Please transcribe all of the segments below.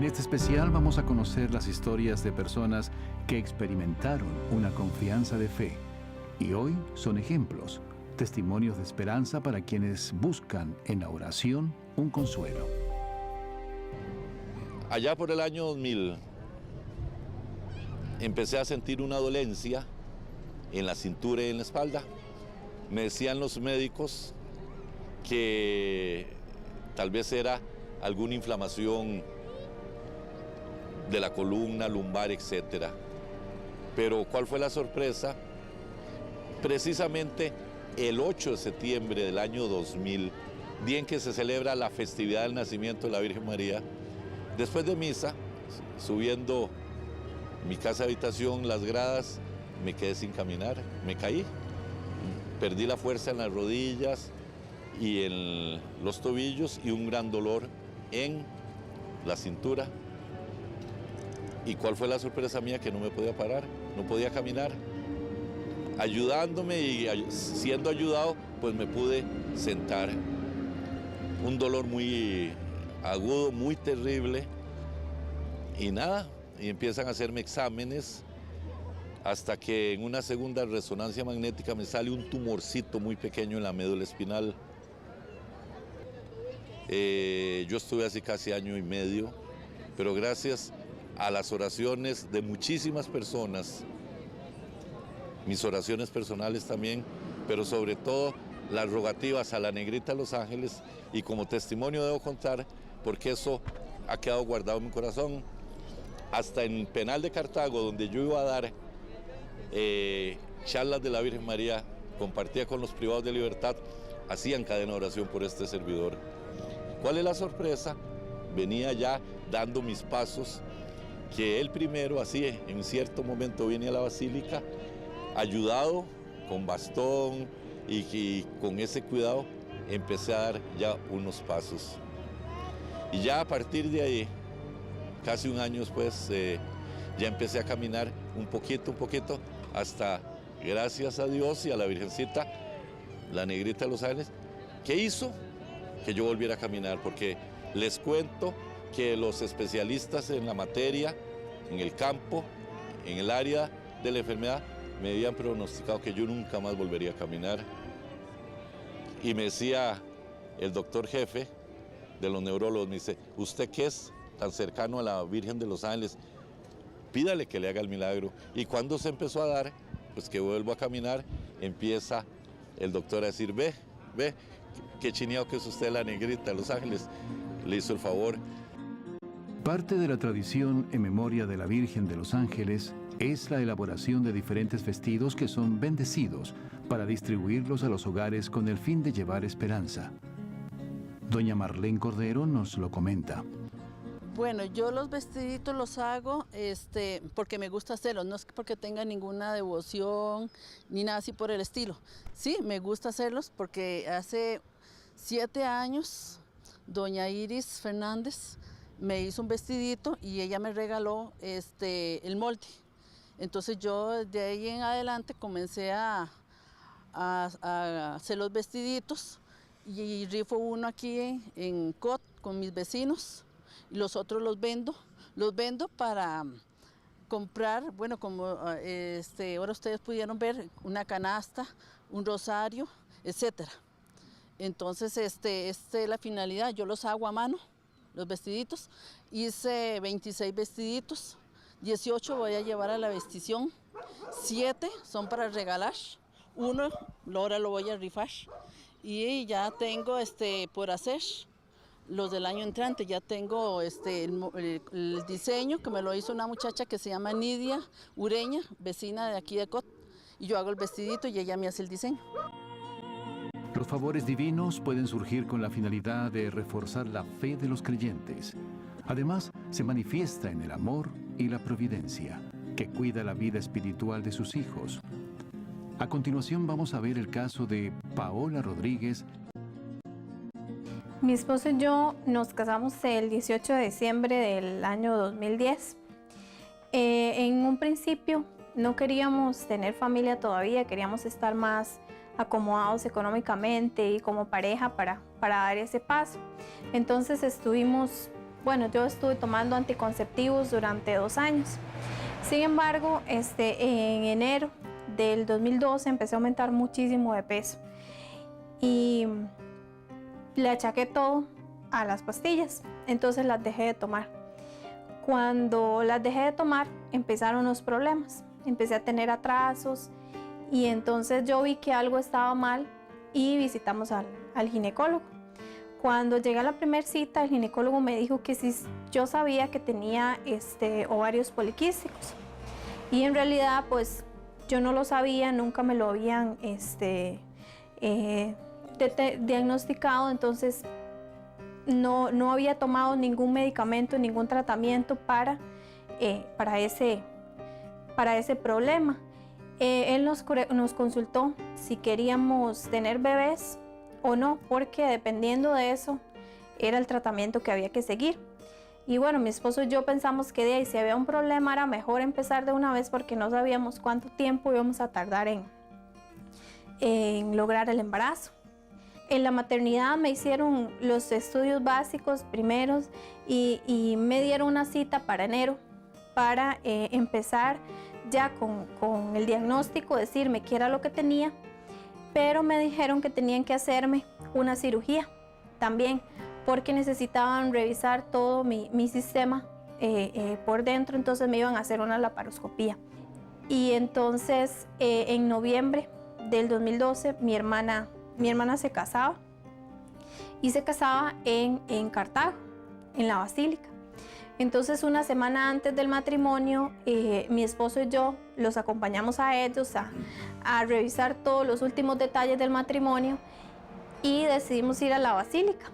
En este especial vamos a conocer las historias de personas que experimentaron una confianza de fe y hoy son ejemplos, testimonios de esperanza para quienes buscan en la oración un consuelo. Allá por el año 2000 empecé a sentir una dolencia en la cintura y en la espalda. Me decían los médicos que tal vez era alguna inflamación de la columna, lumbar, etc. Pero ¿cuál fue la sorpresa? Precisamente el 8 de septiembre del año 2000, día en que se celebra la festividad del nacimiento de la Virgen María, después de misa, subiendo mi casa habitación, las gradas, me quedé sin caminar, me caí, perdí la fuerza en las rodillas y en los tobillos y un gran dolor en la cintura. ¿Y cuál fue la sorpresa mía? Que no me podía parar, no podía caminar. Ayudándome y siendo ayudado, pues me pude sentar. Un dolor muy agudo, muy terrible. Y nada, y empiezan a hacerme exámenes hasta que en una segunda resonancia magnética me sale un tumorcito muy pequeño en la médula espinal. Yo estuve así casi año y medio, pero gracias a las oraciones de muchísimas personas, mis oraciones personales también, pero sobre todo las rogativas a la Negrita de los Ángeles, y como testimonio debo contar, porque eso ha quedado guardado en mi corazón, hasta en Penal de Cartago, donde yo iba a dar charlas de la Virgen María, compartía con los privados de libertad, hacían cadena de oración por este servidor. ¿Cuál es la sorpresa? Venía ya dando mis pasos, que él primero, así en cierto momento viene a la basílica, ayudado con bastón y con ese cuidado, empecé a dar ya unos pasos. Y ya a partir de ahí, casi un año después, ya empecé a caminar un poquito, hasta, gracias a Dios y a la Virgencita, la Negrita de los Ángeles, que hizo que yo volviera a caminar, porque les cuento que los especialistas en la materia, en el campo, en el área de la enfermedad, me habían pronosticado que yo nunca más volvería a caminar. Y me decía el doctor jefe de los neurólogos, me dice, usted que es tan cercano a la Virgen de los Ángeles, pídale que le haga el milagro. Y cuando se empezó a dar, pues que vuelvo a caminar, empieza el doctor a decir, ve, qué chineado que es usted, la Negrita de los Ángeles. Le hizo el favor. Parte de la tradición en memoria de la Virgen de los Ángeles es la elaboración de diferentes vestidos que son bendecidos para distribuirlos a los hogares con el fin de llevar esperanza. Doña Marlene Cordero nos lo comenta. Bueno, yo los vestiditos los hago porque me gusta hacerlos, no es porque tenga ninguna devoción ni nada así por el estilo. Sí, me gusta hacerlos porque hace 7 años doña Iris Fernández me hizo un vestidito y ella me regaló el molde. Entonces yo de ahí en adelante comencé a hacer los vestiditos y rifo uno aquí en COT con mis vecinos y los otros los vendo para comprar, bueno, como ahora ustedes pudieron ver, una canasta, un rosario, etcétera. Entonces esta es la finalidad, yo los hago a mano, los vestiditos, hice 26 vestiditos, 18 voy a llevar a la vestición, 7 son para regalar, uno ahora lo voy a rifar y ya tengo por hacer los del año entrante, ya tengo el diseño que me lo hizo una muchacha que se llama Nidia Ureña, vecina de aquí de Cot, y yo hago el vestidito y ella me hace el diseño. Los favores divinos pueden surgir con la finalidad de reforzar la fe de los creyentes. Además, se manifiesta en el amor y la providencia, que cuida la vida espiritual de sus hijos. A continuación vamos a ver el caso de Paola Rodríguez. Mi esposo y yo nos casamos el 18 de diciembre del año 2010. En un principio no queríamos tener familia todavía, queríamos estar más acomodados económicamente y como pareja para dar ese paso. Entonces estuvimos bueno, yo estuve tomando anticonceptivos durante 2 años. Sin embargo, en enero del 2012 empecé a aumentar muchísimo de peso y le achaqué todo a las pastillas, entonces las dejé de tomar. Cuando las dejé de tomar, empezaron los problemas, empecé a tener atrasos y entonces yo vi que algo estaba mal y visitamos al ginecólogo. Cuando llegué a la primera cita, el ginecólogo me dijo que si yo sabía que tenía ovarios poliquísticos. Y en realidad, pues, yo no lo sabía, nunca me lo habían diagnosticado, entonces no había tomado ningún medicamento, ningún tratamiento para ese problema. Él nos consultó si queríamos tener bebés o no, porque dependiendo de eso era el tratamiento que había que seguir. Y bueno, mi esposo y yo pensamos que de ahí, si había un problema era mejor empezar de una vez porque no sabíamos cuánto tiempo íbamos a tardar en lograr el embarazo. En la maternidad me hicieron los estudios básicos primeros y me dieron una cita para enero para empezar ya con el diagnóstico, decirme qué era lo que tenía, pero me dijeron que tenían que hacerme una cirugía también porque necesitaban revisar todo mi sistema por dentro, entonces me iban a hacer una laparoscopía. Y entonces en noviembre del 2012 mi hermana se casaba y se casaba en Cartago, en la Basílica. Entonces una semana antes del matrimonio, mi esposo y yo los acompañamos a ellos a revisar todos los últimos detalles del matrimonio y decidimos ir a la Basílica.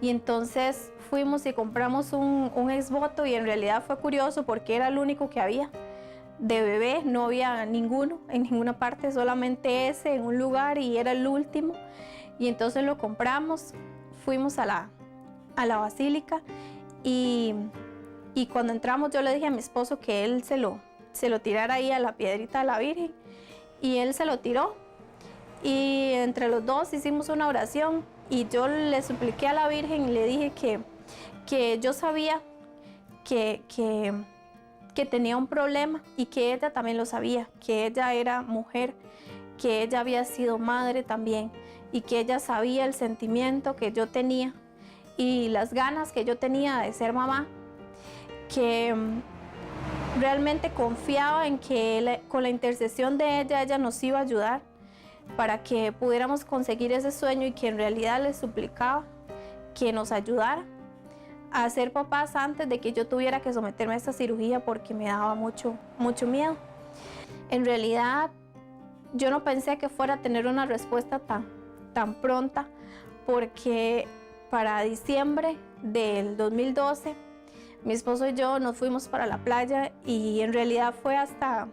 Y entonces fuimos y compramos un exvoto y en realidad fue curioso porque era el único que había. De bebé no había ninguno en ninguna parte, solamente ese en un lugar y era el último. Y entonces lo compramos, fuimos a la Basílica. Y cuando entramos yo le dije a mi esposo que él se lo tirara ahí a la piedrita de la Virgen y él se lo tiró y entre los dos hicimos una oración y yo le supliqué a la Virgen y le dije que yo sabía que tenía un problema y que ella también lo sabía, que ella era mujer, que ella había sido madre también y que ella sabía el sentimiento que yo tenía y las ganas que yo tenía de ser mamá, que realmente confiaba en que con la intercesión de ella nos iba a ayudar para que pudiéramos conseguir ese sueño y que en realidad le suplicaba que nos ayudara a ser papás antes de que yo tuviera que someterme a esta cirugía porque me daba mucho miedo. En realidad yo no pensé que fuera a tener una respuesta tan pronta porque para diciembre del 2012, mi esposo y yo nos fuimos para la playa y en realidad fue hasta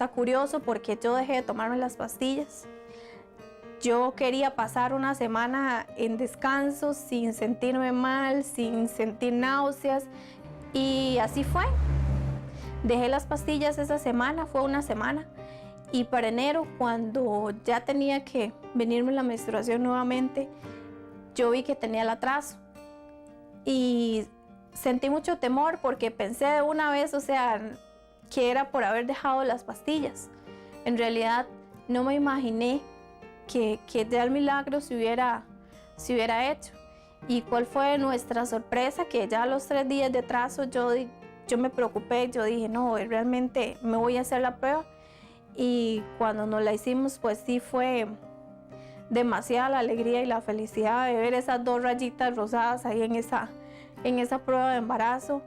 curioso porque yo dejé de tomarme las pastillas. Yo quería pasar una semana en descanso, sin sentirme mal, sin sentir náuseas y así fue. Dejé las pastillas esa semana, fue una semana. Y para enero, cuando ya tenía que venirme la menstruación nuevamente, yo vi que tenía el atraso y sentí mucho temor porque pensé de una vez, o sea, que era por haber dejado las pastillas. En realidad no me imaginé que ya el milagro se hubiera hecho. ¿Y cuál fue nuestra sorpresa? Que ya a los 3 días de atraso yo me preocupé, yo dije, no, realmente me voy a hacer la prueba. Y cuando nos la hicimos, pues sí fue demasiada la alegría y la felicidad de ver esas 2 rayitas rosadas ahí en esa prueba de embarazo.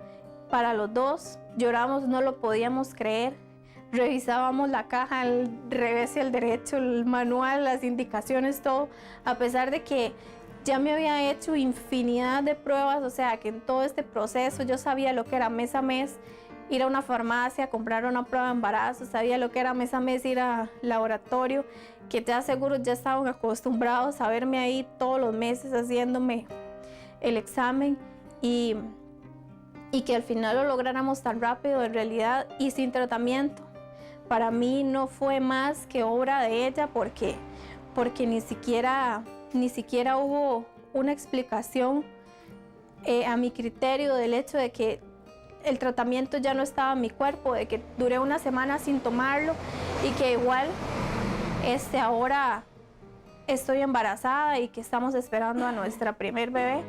Para los dos lloramos, no lo podíamos creer. Revisábamos la caja al revés y al derecho, el manual, las indicaciones, todo, a pesar de que ya me había hecho infinidad de pruebas, o sea que en todo este proceso yo sabía lo que era mes a mes ir a una farmacia, comprar una prueba de embarazo, sabía lo que era mes a mes ir al laboratorio, que ya seguro ya estaban acostumbrados a verme ahí todos los meses haciéndome el examen y que al final lo lográramos tan rápido en realidad y sin tratamiento. Para mí no fue más que obra de ella porque ni siquiera hubo una explicación a mi criterio del hecho de que el tratamiento ya no estaba en mi cuerpo, de que duré una semana sin tomarlo y que igual ahora estoy embarazada y que estamos esperando a nuestra primer bebé.